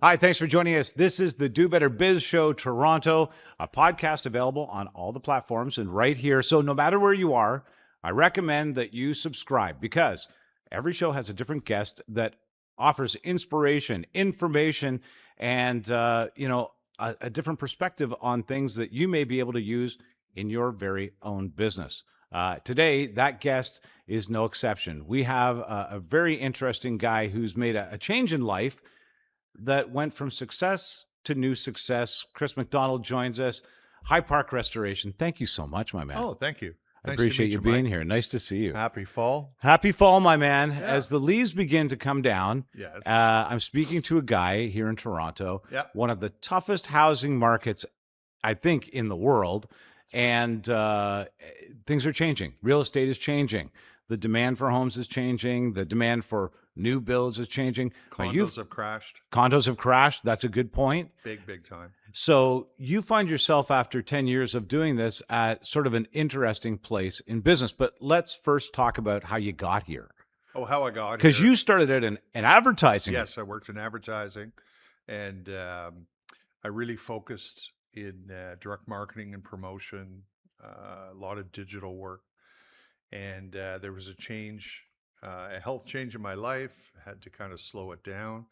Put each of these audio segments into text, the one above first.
Hi, thanks for joining us. This is the Do Better Biz Show Toronto, a podcast available on all the platforms and right here. So no matter where you are, I recommend that you subscribe because every show has a different guest that offers inspiration, information, and a different perspective on things that you may be able to use in your very own business. Today, that guest is no exception. We have a very interesting guy who's made a change in life that went from success to new success. Chris McDonald joins us. High Park Restoration. Thank you so much, my man. Oh, thank you. I Nice to appreciate meet you you, being Mike. here. Nice to see you. Happy fall. Happy fall, my man. Yeah. As the leaves begin to come down, Yes. I'm speaking to a guy here in Toronto, Yeah. one of the toughest housing markets, I think, in the world. And things are changing. Real estate is changing. The demand for homes is changing. The demand for new builds is changing. Now, Condos have crashed. condos have crashed. That's a good point. Big time. So you find yourself after 10 years of doing this at sort of an interesting place in business. But let's first talk about how you got here. Oh, how I got here. Because you started out in advertising. Yes, I worked in advertising, and I really focused in direct marketing and promotion, a lot of digital work. And there was a health change in my life. Had to kind of slow it down.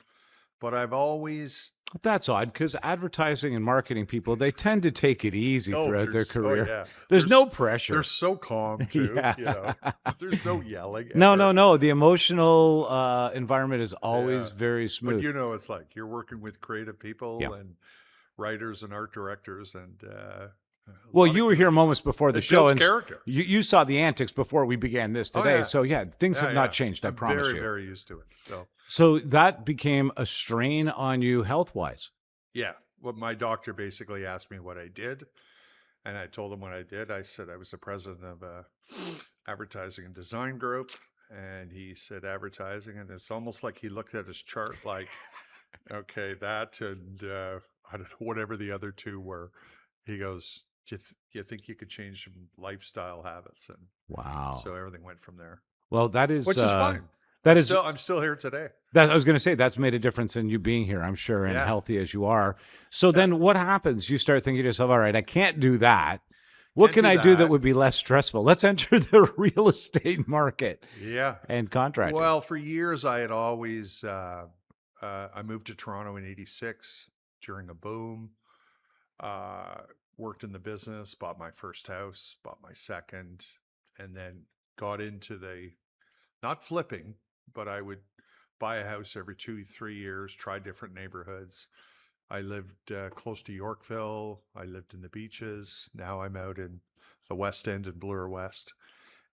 But I've always That's odd because advertising and marketing people, they tend to take it easy throughout their career. yeah. There's no pressure. They're so calm too. Yeah. You know, there's no yelling. No, ever. no, no. The emotional environment is always Yeah. very smooth. But you know, it's like you're working with creative people Yeah. and writers and art directors, and Well, you were here moments before the It show, builds and character. you saw the antics before we began this Oh, today. yeah. So yeah, things have not changed. I I'm promise very, you. very used to it. So that became a strain on you health wise. Yeah, well, my doctor basically asked me what I did, and I told him what I did. I said I was the president of a advertising and design group, and he said advertising, and it's almost like he looked at his chart like, okay, that and I don't know, whatever the other two were. He goes, do you think you could change some lifestyle habits? And Wow. so everything went from there, Well, that is which is fine. That is I'm still here today. that I was going to say that's made a difference in you being here, I'm sure, and Yeah. healthy as you are. So then what happens? You start thinking to yourself, all right, I can't do that. What Can't can do I do that that. would be less stressful? Let's enter the real estate market Yeah. and contracting. Well, for years I had always I moved to Toronto in '86 during a boom. Worked in the business, bought my first house, bought my second, and then got into not flipping, but I would buy a house every 2-3 years, try different neighborhoods. I lived close to Yorkville. I lived in the beaches. Now I'm out in the West End in Bloor West.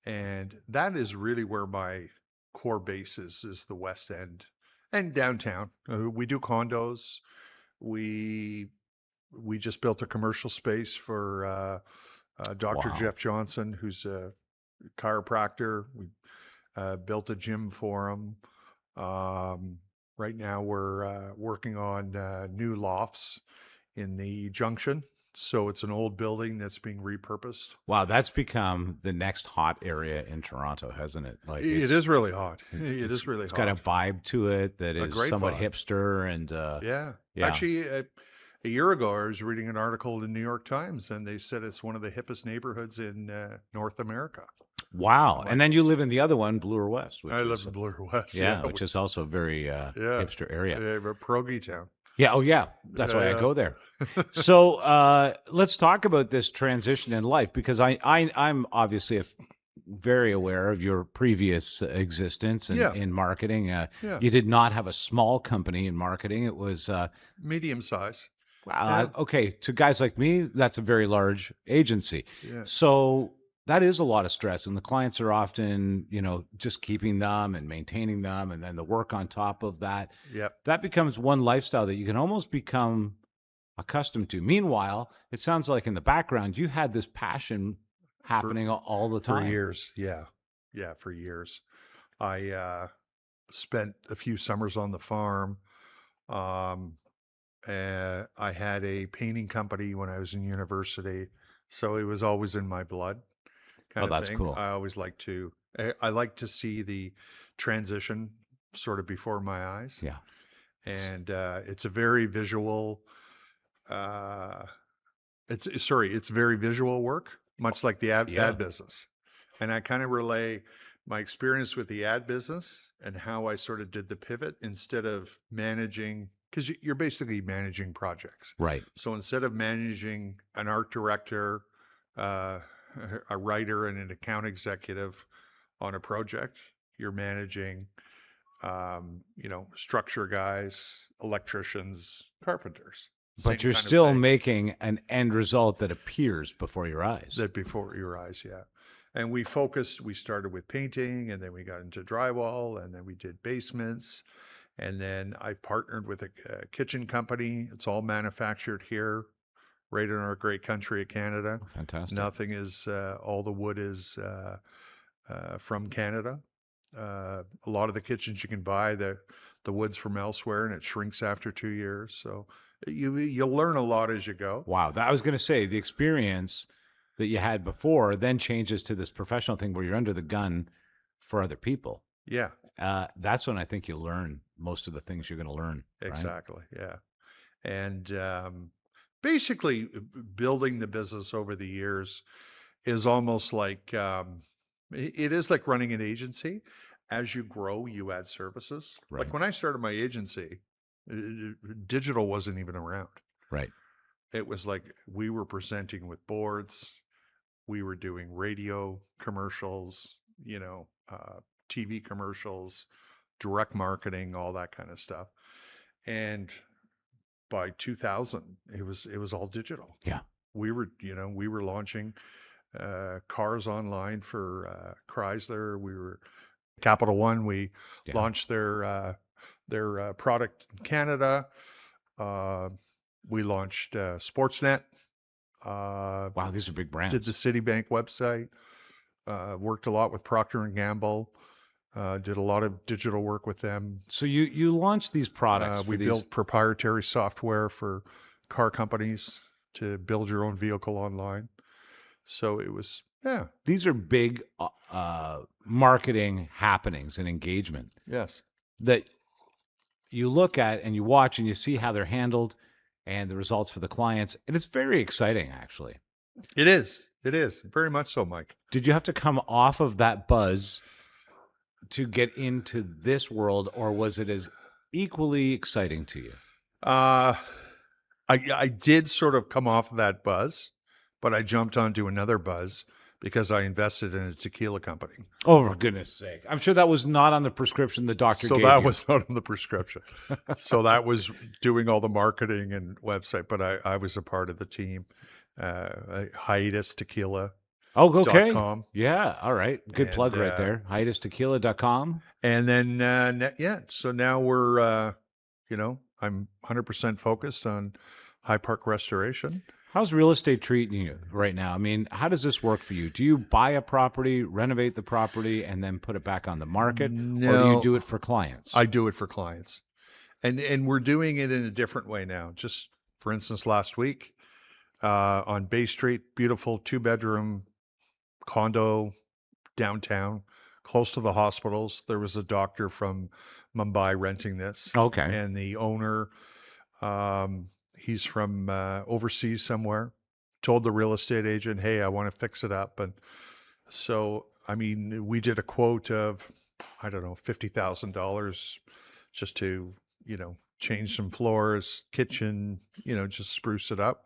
And that is really where my core base is the West End and downtown. We do condos. We just built a commercial space for Dr. Wow. Jeff Johnson, who's a chiropractor. We built a gym for him. Right now we're working on new lofts in the Junction. So it's an old building that's being repurposed. Wow, that's become the next hot area in Toronto, hasn't it? Like It is really hot. It is really It's hot. got a vibe to it that is great somewhat vibe. hipster and Yeah. Yeah. Actually, a year ago, I was reading an article in the New York Times, and they said it's one of the hippest neighborhoods in North America. wow. And then you live in the other one, Bloor West, which I is, live in Bloor West. yeah, which is also a very hipster area. a Progi town. Yeah. Oh, yeah. That's why I Yeah. go there. So let's talk about this transition in life because I'm obviously very aware of your previous existence Yeah. in marketing. Yeah. You did not have a small company in marketing. It was Medium size. okay. To guys like me, that's a very large agency. Yeah. So that is a lot of stress, and the clients are often, just keeping them and maintaining them, and then the work on top of that. Yep. That becomes one lifestyle that you can almost become accustomed to. Meanwhile, it sounds like in the background you had this passion happening all the For time. years. Yeah. Yeah, for years. I spent a few summers on the farm. I had a painting company when I was in university, so it was always in my blood. Kind of that's thing. cool. I always I like to see the transition sort of before my eyes. Yeah. and it's a very visual. It's very visual work, much like the Yeah. ad business. And I kind of relay my experience with the ad business and how I sort of did the pivot instead of managing, because you're basically managing projects. Right. So instead of managing an art director, uh, a writer, and an account executive on a project, you're managing, structure guys, electricians, carpenters, But same you're kind of still thing. making an end result that appears before your eyes. That before your eyes, yeah. And we started with painting, and then we got into drywall, and then we did basements. And then I've partnered with a kitchen company. It's all manufactured here, right in our great country of Canada. Fantastic. Nothing is, all the wood is from Canada. A lot of the kitchens you can buy, the wood's from elsewhere, and it shrinks after 2 years. So you'll learn a lot as you go. Wow. I was going to say the experience that you had before then changes to this professional thing where you're under the gun for other people. Yeah, That's when I think you learn most of the things you're going to learn. Right? exactly. Yeah. And basically, building the business over the years is almost like it is like running an agency. As you grow, you add services. Right. Like when I started my agency, digital wasn't even around. Right. It was like we were presenting with boards, we were doing radio commercials, TV commercials, direct marketing, all that kind of stuff. And by 2000, it was all digital. Yeah. We were launching cars online for Chrysler. We were Capital One. We launched their product in Canada. We launched Sportsnet. Wow, these are big brands. Did the Citibank website. Worked a lot with Procter and Gamble. Did a lot of digital work with them. So you launched these products. We built proprietary software for car companies to build your own vehicle online. So it was, yeah. These are big marketing happenings and engagement. Yes. That you look at and you watch and you see how they're handled and the results for the clients. And it's very exciting, actually. It is. It is. Very much so, Mike. Did you have to come off of that buzz to get into this world, or was it as equally exciting to you? I did sort of come off of that buzz, but I jumped onto another buzz because I invested in a tequila company. Oh, for goodness sake. I'm sure that was not on the prescription the doctor gave you. So that was not on the prescription. So that was doing all the marketing and website, but I was a part of the team. Hiatus Tequila. Oh, okay. .com. Yeah, all right. Good plug right there. HiatusTequila.com. And then, so now we're, I'm 100% focused on High Park restoration. How's real estate treating you right now? I mean, how does this work for you? Do you buy a property, renovate the property, and then put it back on the market? No, or do you do it for clients? I do it for clients. And we're doing it in a different way now. Just for instance, last week on Bay Street, beautiful 2-bedroom condo downtown, close to the hospitals. There was a doctor from Mumbai renting this. Okay. And the owner, he's from overseas somewhere, told the real estate agent, hey, I want to fix it up. And so, I mean, we did a quote of, I don't know, $50,000 just to, change some floors, kitchen, just spruce it up.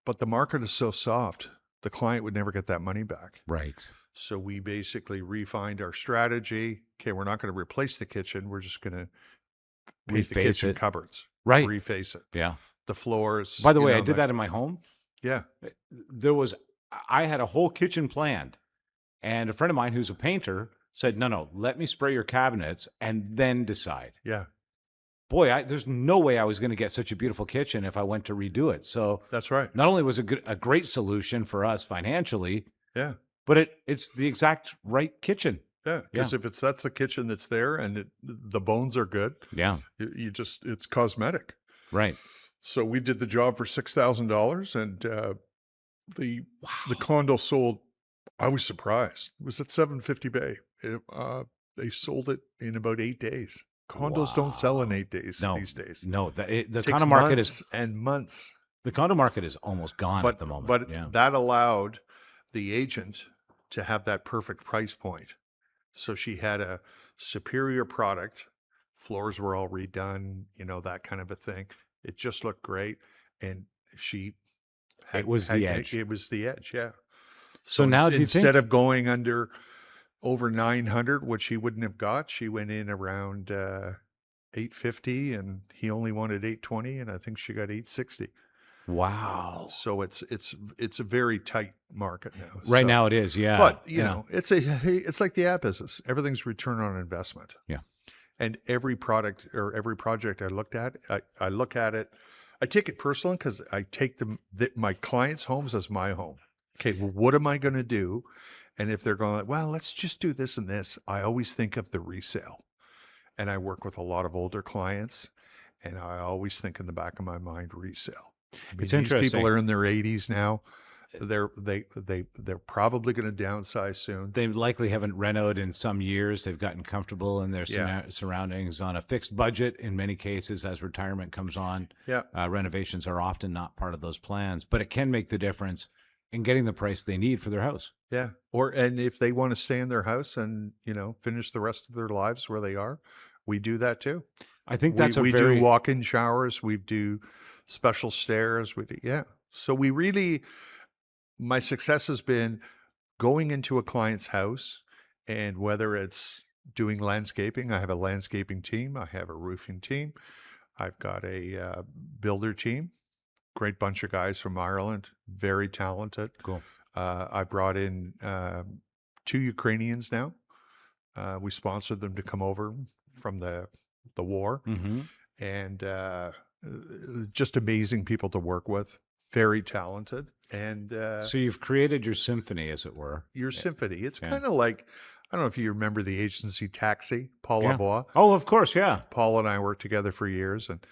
But the market is so soft, the client would never get that money back. Right. So we basically refined our strategy. Okay, we're not going to replace the kitchen. We're just going to paint the kitchen cupboards. Right. Reface it. Yeah. The floors. By the way, I did that in my home. Yeah. I had a whole kitchen planned, and a friend of mine who's a painter said, no, let me spray your cabinets and then decide. Yeah. Boy, there's no way I was going to get such a beautiful kitchen if I went to redo it. So that's right. Not only was it a great solution for us financially, yeah, but it's the exact right kitchen. Yeah, because if that's the kitchen that's there and the bones are good, yeah, it's cosmetic, right? So we did the job for $6,000, and the condo sold. I was surprised. It was at 750 Bay. They sold it in about 8 days. Condos don't sell in Wow. 8 days No, these days. no. The Takes condo market is months and months. the condo market is almost gone at the moment. But Yeah. that allowed the agent to have that perfect price point. So she had a superior product. Floors were all redone, that kind of a thing. It just looked great, and she It was the edge. It was the edge, yeah. So now, do you instead think of going under over 900, which he wouldn't have got, she went in around 850, and he only wanted 820, and I think she got 860. wow. So it's a very tight market now. Right So- now it is, yeah. But Yeah. it's like the ad business. Everything's return on investment. Yeah. And every product or every project I looked at, I look at it. I take it personally because I take my clients' homes as my home. Okay, well, what am I going to do? And if they're going, well, let's just do this and this, I always think of the resale. And I work with a lot of older clients, and I always think in the back of my mind resale. It's These interesting. people are in their 80s now. They're probably going to downsize soon. They likely haven't renovated in some years. They've gotten comfortable in their Yeah. surroundings on a fixed budget in many cases as retirement comes on. Yeah. Renovations are often not part of those plans, but it can make the difference in getting the price they need for their house. Yeah. And if they want to stay in their house and, finish the rest of their lives where they are, we do that too. I think that's we very do walk-in showers. We do special stairs. Yeah. So my success has been going into a client's house, and whether it's doing landscaping, I have a landscaping team. I have a roofing team. I've got a builder team, great bunch of guys from Ireland, very talented. cool. I brought in 2 Ukrainians now. We sponsored them to come over from the war, Mm-hmm. and just amazing people to work with, very talented. And So you've created your symphony, as it were. your symphony, it's Yeah. kind of like, I don't know if you remember the agency Taxi, Paul Yeah. Labois. Oh, of course, yeah. Paul and I worked together for years, and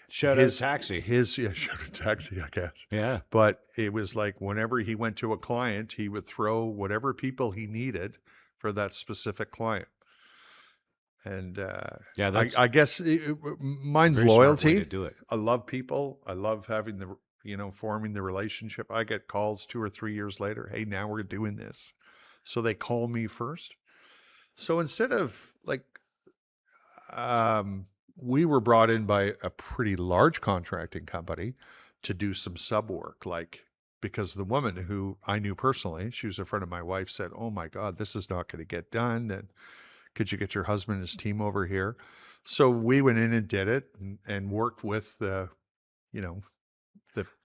Shout out Taxi. shout out Taxi, I guess. Yeah. But it was like whenever he went to a client, he would throw whatever people he needed for that specific client. And Yeah, that's I guess mine's very smart way loyalty. to do it. I love people. I love having forming the relationship. I get calls 2 or 3 years later. Hey, now we're doing this. So they call me first. So instead of we were brought in by a pretty large contracting company to do some sub work, because the woman who I knew personally, she was a friend of my wife, said, "Oh my God, this is not going to get done. And could you get your husband and his team over here?" So we went in and did it, and worked with the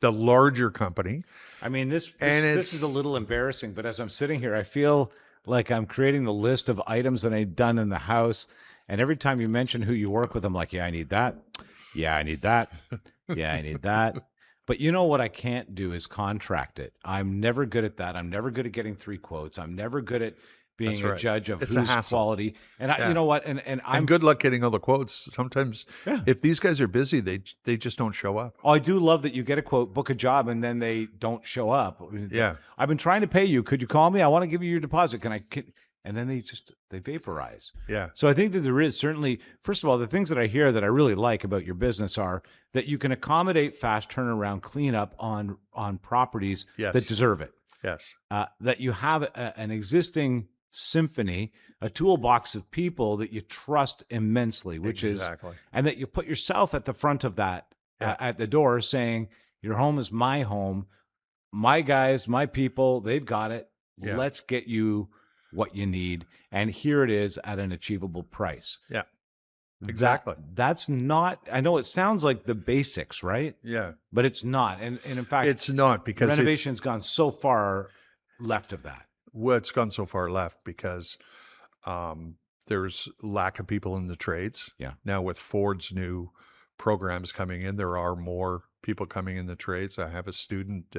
larger company. I mean, this And this is a little embarrassing, but as I'm sitting here, I feel like I'm creating the list of items that I've done in the house. And every time you mention who you work with, I'm like, yeah, I need that. Yeah, I need that. Yeah, I need that. But you know what I can't do is contract it. I'm never good at that. I'm never good at getting 3 quotes. I'm never good at being That's a right. judge of It's a who's hassle. quality. And Yeah. you know what? And I'm And good luck getting all the quotes. Sometimes Yeah. if these guys are busy, they just don't show up. Oh, I do love that you get a quote, book a job, and then they don't show up. Yeah. I've been trying to pay you. Could you call me? I want to give you your deposit. And then they vaporize. Yeah. So I think that there is certainly, first of all, the things that I hear that I really like about your business are that you can accommodate fast turnaround cleanup on properties Yes. that deserve it. Yes. That you have an existing symphony, a toolbox of people that you trust immensely, which Exactly. is, and that you put yourself at the front of that, Yeah. at the door, saying, your home is my home, my guys, my people, they've got it. Yeah. Let's get you what you need. And here it is at an achievable price. Yeah. Exactly. That's not, I know it sounds like the basics, right? Yeah. But it's not. And in fact, It's not because renovation's gone so far left of that. it's gone so far left because there's lack of people in the trades. Yeah. Now with Ford's new programs coming in, there are more people coming in the trades. I have a student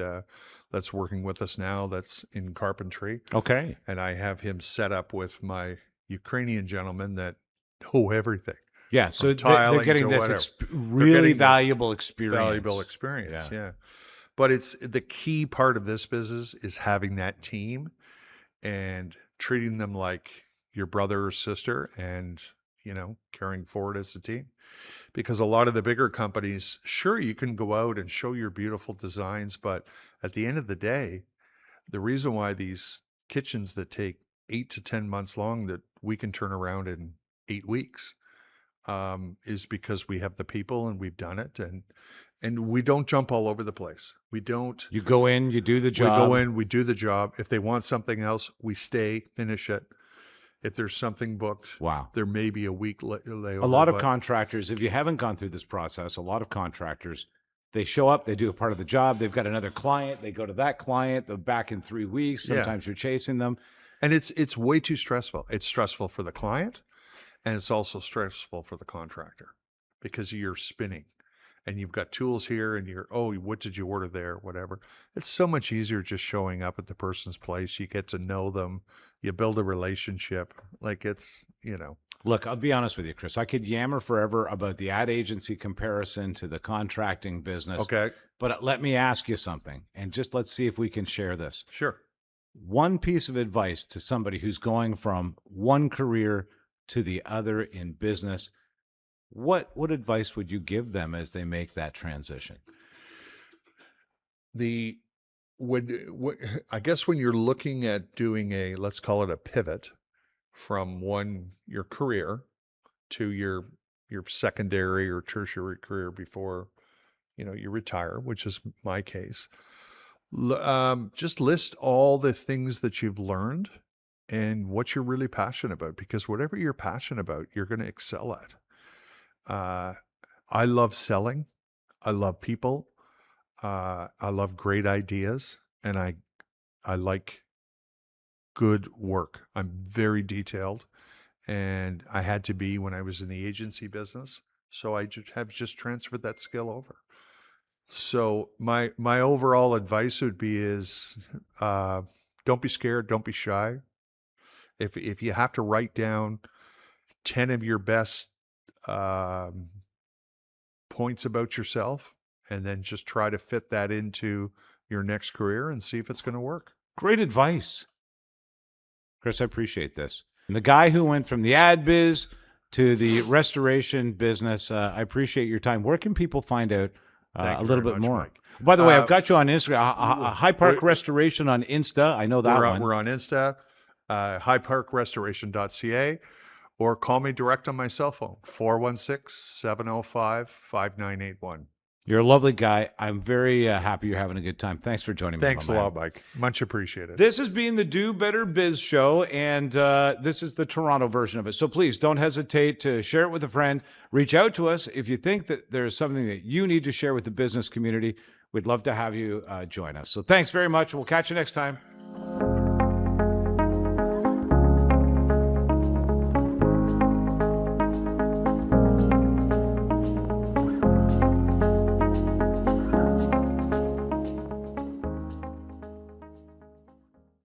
that's working with us now that's in carpentry, Okay. and I have him set up with my Ukrainian gentleman that know everything. Yeah. So From they're tiling getting to this whatever. really getting this valuable experience. Valuable experience. Yeah. Yeah. But it's the key part of this business is having that team and treating them like your brother or sister, and carrying forward as a team. Because a lot of the bigger companies, sure, you can go out and show your beautiful designs, but at the end of the day, the reason why these kitchens that take 8 to 10 months long that we can turn around in 8 weeks is because we have the people and we've done it, and we don't jump all over the place. We don't. You go in, you do the We job. go in, we do the job. If they want something else, we stay, finish it. If there's something booked, Wow. there may be a week layover. A lot of contractors, if you haven't gone through this process, a lot of contractors, they show up, they do a part of the job, they've got another client, they go to that client, they're back in 3 weeks. Sometimes you're chasing them. And it's way too stressful. It's stressful for the client, and it's also stressful for the contractor because you're spinning and you've got tools here and what did you order there, whatever. It's so much easier just showing up at the person's place. You get to know them, you build a relationship. Like it's. Look, I'll be honest with you, Chris. I could yammer forever about the ad agency comparison to the contracting business. Okay. But let me ask you something, and just let's see if we can share this. Sure. One piece of advice to somebody who's going from one career to the other in business, what advice would you give them as they make that transition? I guess when you're looking at doing let's call it a pivot from your career to your secondary or tertiary career before, you retire, which is my case, just list all the things that you've learned and what you're really passionate about, because whatever you're passionate about, you're going to excel at. I love selling. I love people. I love great ideas, and I like good work. I'm very detailed, and I had to be when I was in the agency business. So I have transferred that skill over. So my overall advice would be don't be scared, don't be shy. If you have to write down 10 of your best points about yourself, and then just try to fit that into your next career and see if it's going to work. Great advice. Chris, I appreciate this. And the guy who went from the ad biz to the restoration business, I appreciate your time. Where can people find out a little bit more? Mike. By the way, I've got you on Instagram, High Park Restoration on Insta. I know that one. We're on Insta, highparkrestoration.ca, or call me direct on my cell phone, 416-705-5981. You're a lovely guy. I'm very happy you're having a good time. Thanks for joining me. Thanks a lot, Mike. Much appreciated. This has been the Do Better Biz show, and this is the Toronto version of it. So please don't hesitate to share it with a friend. Reach out to us if you think that there's something that you need to share with the business community. We'd love to have you join us. So thanks very much. We'll catch you next time.